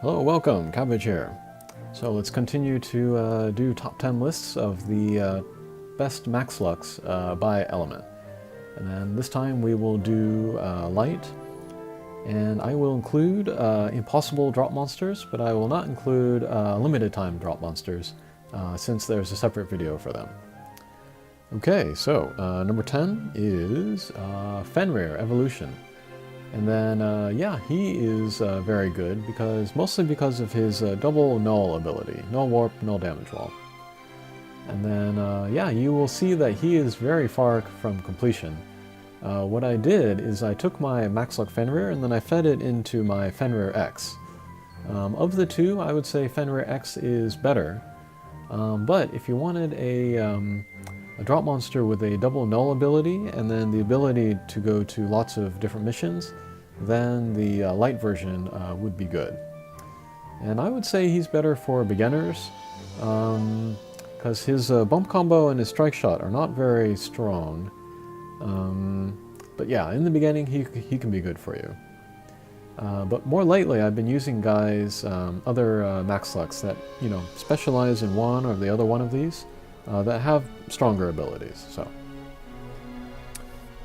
Hello, welcome, Cabbage here. So let's continue to do top 10 lists of the best max lux by element. And then this time we will do light, and I will include impossible drop monsters, but I will not include limited time drop monsters since there's a separate video for them. Okay, so number 10 is Fenrir Evolution. And then, yeah, he is very good, mostly because of his double null ability. Null warp, null damage wall. And then, yeah, you will see that he is very far from completion. What I did is I took my Max Luck Fenrir and then I fed it into my Fenrir X. Of the two, I would say Fenrir X is better. But if you wanted a drop monster with a double null ability and then the ability to go to lots of different missions, then the light version would be good. And I would say he's better for beginners because his bump combo and his strike shot are not very strong. But yeah, in the beginning he can be good for you. But more lately I've been using guys, other Max Lux that, you know, specialize in one or the other one of these. That have stronger abilities, so.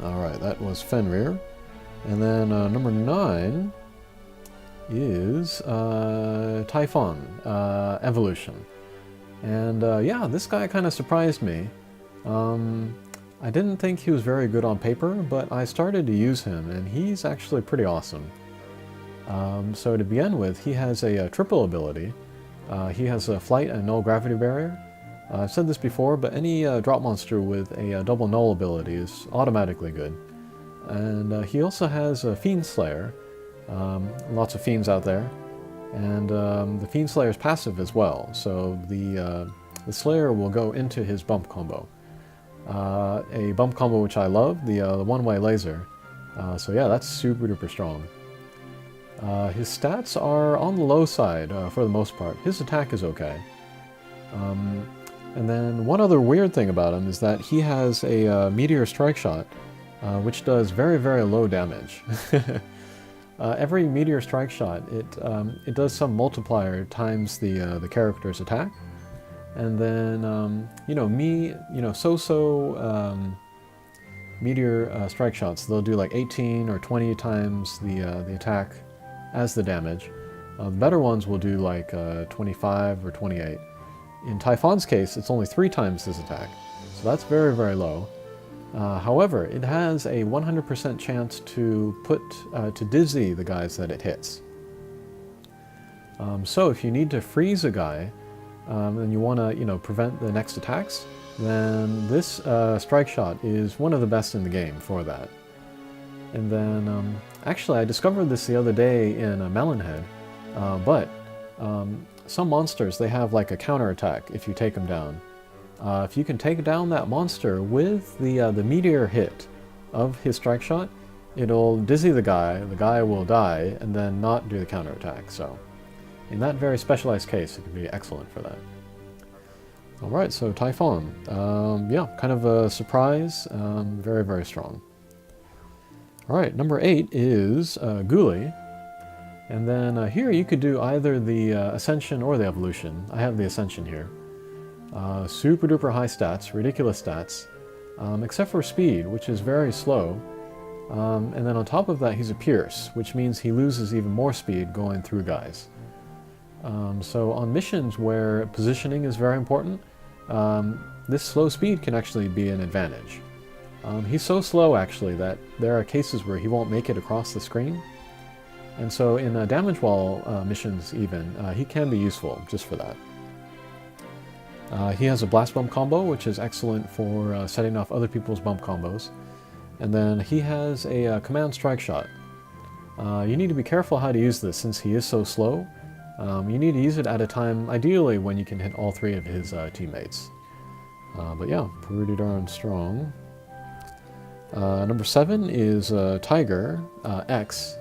Alright, that was Fenrir. And then number 9 is Typhon Evolution. And yeah, this guy kind of surprised me. I didn't think he was very good on paper, but I started to use him, and he's actually pretty awesome. So to begin with, he has a triple ability. He has a flight and null gravity barrier. I've said this before, but any drop monster with a double null ability is automatically good. And he also has a Fiend Slayer. Lots of Fiends out there. And the Fiend Slayer is passive as well, so the Slayer will go into his bump combo. A bump combo which I love, the one-way laser. So yeah, that's super duper strong. His stats are on the low side for the most part. His attack is okay. And then one other weird thing about him is that he has a meteor strike shot, which does very, very low damage. Every meteor strike shot, it does some multiplier times the character's attack, and then you know, so-so meteor strike shots, they'll do like 18 or 20 times the attack as the damage. The better ones will do like 25 or 28. In Typhon's case, it's only 3 times his attack, so that's very, very low. However, it has a 100% chance to to dizzy the guys that it hits. So if you need to freeze a guy, and you want to, you know, prevent the next attacks, then this strike shot is one of the best in the game for that. And then, actually, I discovered this the other day in a Melonhead, but some monsters, they have like a counterattack if you take them down. If you can take down that monster with the meteor hit of his strike shot, it'll dizzy the guy will die, and then not do the counterattack. So, in that very specialized case, it can be excellent for that. Alright, so Typhon. Yeah, kind of a surprise, very, very strong. Alright, number 8 is Ghoulie. And then here you could do either the Ascension or the Evolution. I have the Ascension here. Super duper high stats, ridiculous stats, except for speed, which is very slow. And then on top of that he's a Pierce, which means he loses even more speed going through guys. So on missions where positioning is very important, this slow speed can actually be an advantage. He's so slow actually that there are cases where he won't make it across the screen. And so in damage wall missions even, he can be useful just for that. He has a blast bump combo, which is excellent for setting off other people's bump combos. And then he has a command strike shot. You need to be careful how to use this since he is so slow. You need to use it at a time, ideally, when you can hit all 3 of his teammates. But yeah, pretty darn strong. Number 7 is Tiger X.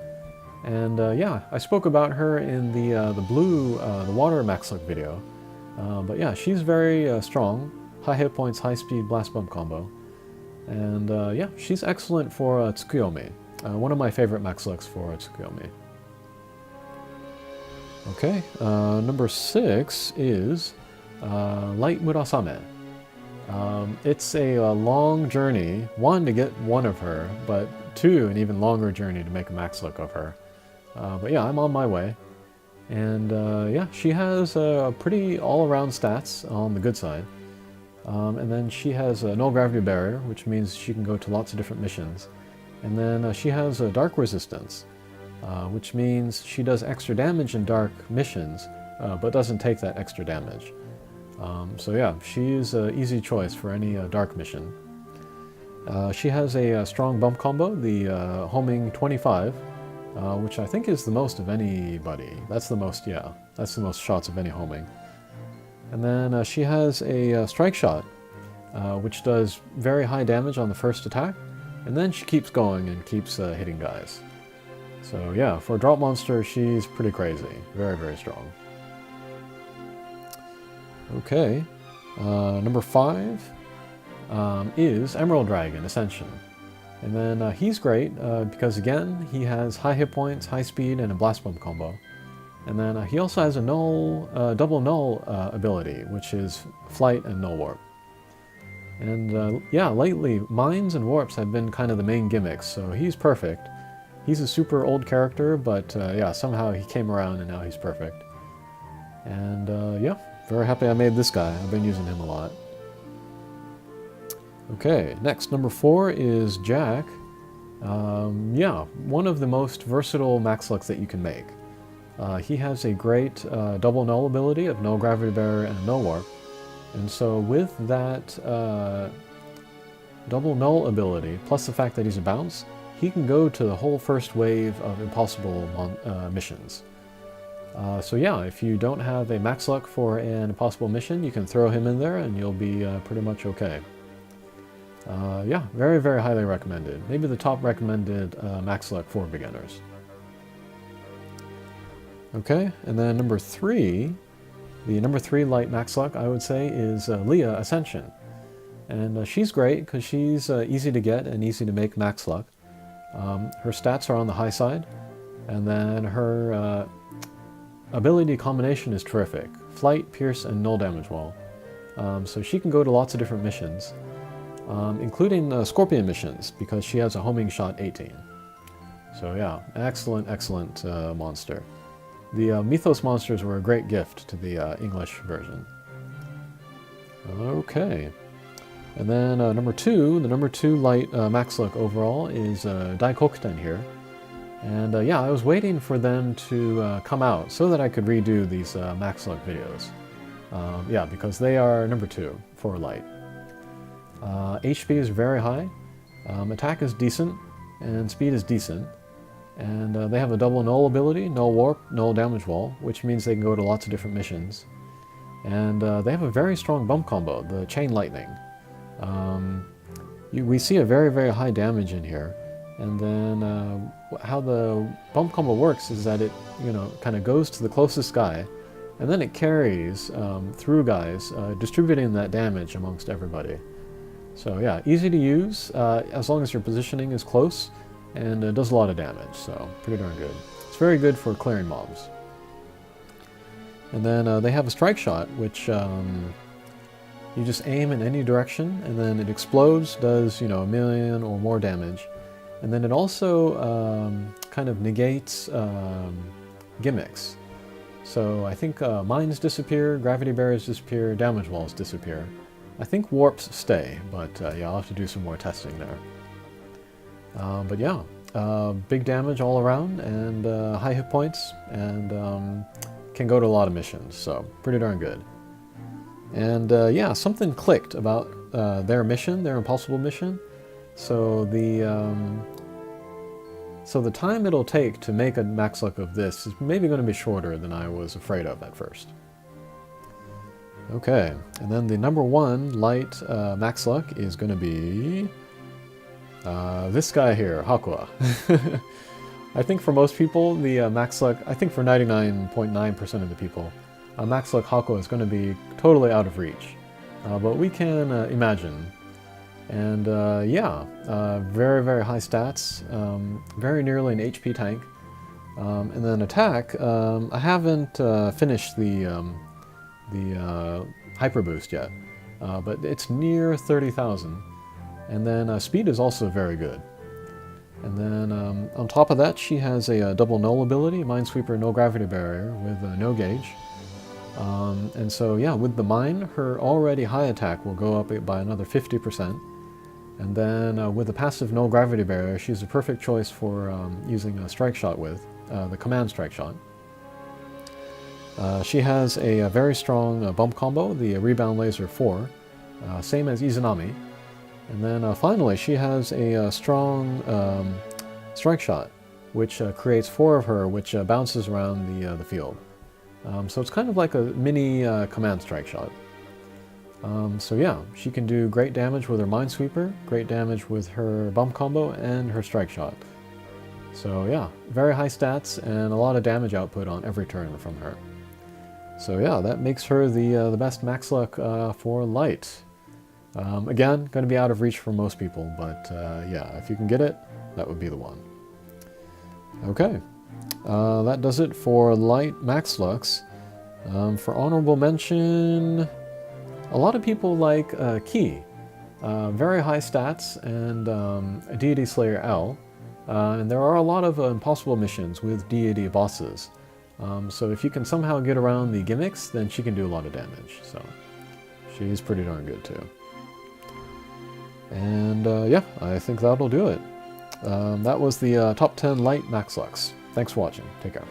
And yeah, I spoke about her in the blue, the water Max Luck video. But yeah, she's very strong, high hit points, high speed blast bump combo. And yeah, she's excellent for Tsukuyomi. One of my favorite Max Lucks for Tsukuyomi. Okay, number 6 is Light Murasame. It's a long journey, one, to get one of her, but two, an even longer journey to make a max look of her. But yeah, I'm on my way. And yeah, she has pretty all-around stats on the good side. And then she has a null gravity barrier, which means she can go to lots of different missions. And then she has a dark resistance, which means she does extra damage in dark missions, but doesn't take that extra damage. So yeah, she's an easy choice for any dark mission. She has a strong bump combo, the homing 25, which I think is the most of anybody. That's the most, yeah, that's the most shots of any homing. And then she has a strike shot, which does very high damage on the first attack, and then she keeps going and keeps hitting guys. So yeah, for a drop monster, she's pretty crazy. Very, very strong. Okay, number 5 is Emerald Dragon Ascension. And then he's great because, again, he has high hit points, high speed, and a blast bomb combo. And then he also has a double null ability, which is flight and null warp. And yeah, lately, mines and warps have been kind of the main gimmicks, so he's perfect. He's a super old character, but yeah, somehow he came around and now he's perfect. And yeah, very happy I made this guy. I've been using him a lot. Okay, next, number 4 is Jack. Yeah, one of the most versatile max looks that you can make. He has a great double null ability of null gravity barrier and null warp. And so with that double null ability, plus the fact that he's a bounce, he can go to the whole first wave of impossible missions. So yeah, if you don't have a max luck for an impossible mission, you can throw him in there and you'll be pretty much okay. Yeah, very, very highly recommended. Maybe the top recommended max luck for beginners. Okay, and then number 3, the number 3 light max luck, I would say, is Leah Ascension. And she's great because she's easy to get and easy to make max luck. Her stats are on the high side, and then her ability combination is terrific. Flight, pierce, and null damage wall. So she can go to lots of different missions, including Scorpion missions, because she has a homing shot 18. So yeah, excellent, excellent monster. The Mythos monsters were a great gift to the English version. Okay. And then number 2, the number 2 light max luck overall is Daikokuten here. And yeah, I was waiting for them to come out so that I could redo these max luck videos. Yeah, because they are number 2 for light. HP is very high, attack is decent, and speed is decent. And they have a double null ability, null warp, null damage wall, which means they can go to lots of different missions. And they have a very strong bump combo, the chain lightning. We see a very, very high damage in here. And then how the bump combo works is that it, kind of goes to the closest guy, and then it carries through guys, distributing that damage amongst everybody. So yeah, easy to use as long as your positioning is close, and does a lot of damage, so pretty darn good. It's very good for clearing mobs. And then they have a strike shot, which you just aim in any direction, and then it explodes, does, 1,000,000 or more damage. And then it also kind of negates gimmicks. So I think mines disappear, gravity barriers disappear, damage walls disappear. I think warps stay, but yeah, I'll have to do some more testing there. But yeah, big damage all around, and high hit points, and can go to a lot of missions, so pretty darn good. And yeah, something clicked about their mission, their impossible mission. So the time it'll take to make a max luck of this is maybe going to be shorter than I was afraid of at first. Okay, and then the number 1 light max luck is going to be this guy here, Hakua. I think for most people, the max luck, I think for 99.9% of the people, max luck Hakua is going to be totally out of reach. But we can imagine. And yeah, very, very high stats, very nearly an HP tank. And then attack, I haven't finished the hyper boost yet, but it's near 30,000. And then speed is also very good. And then on top of that, she has a double null ability, Minesweeper No Gravity Barrier with no gauge. And so yeah, with the mine, her already high attack will go up by another 50%. And then with the passive No Gravity Barrier, she's a perfect choice for using a strike shot with, the command strike shot. She has a very strong bump combo, the Rebound Laser 4, same as Izanami. And then finally, she has a strong strike shot, which creates 4 of her, which bounces around the field. So it's kind of like a mini command strike shot. So yeah, she can do great damage with her Minesweeper, great damage with her bump combo, and her strike shot. So yeah, very high stats and a lot of damage output on every turn from her. So yeah, that makes her the best max luck for light. Again, going to be out of reach for most people, but yeah, if you can get it, that would be the one. Okay, that does it for light max lux. For honorable mention, a lot of people like Ki. Very high stats and Deity Slayer L. And there are a lot of impossible missions with deity bosses. So if you can somehow get around the gimmicks, then she can do a lot of damage. So she's pretty darn good too. And yeah, I think that'll do it. That was the top 10 light max lux. Thanks for watching. Take care.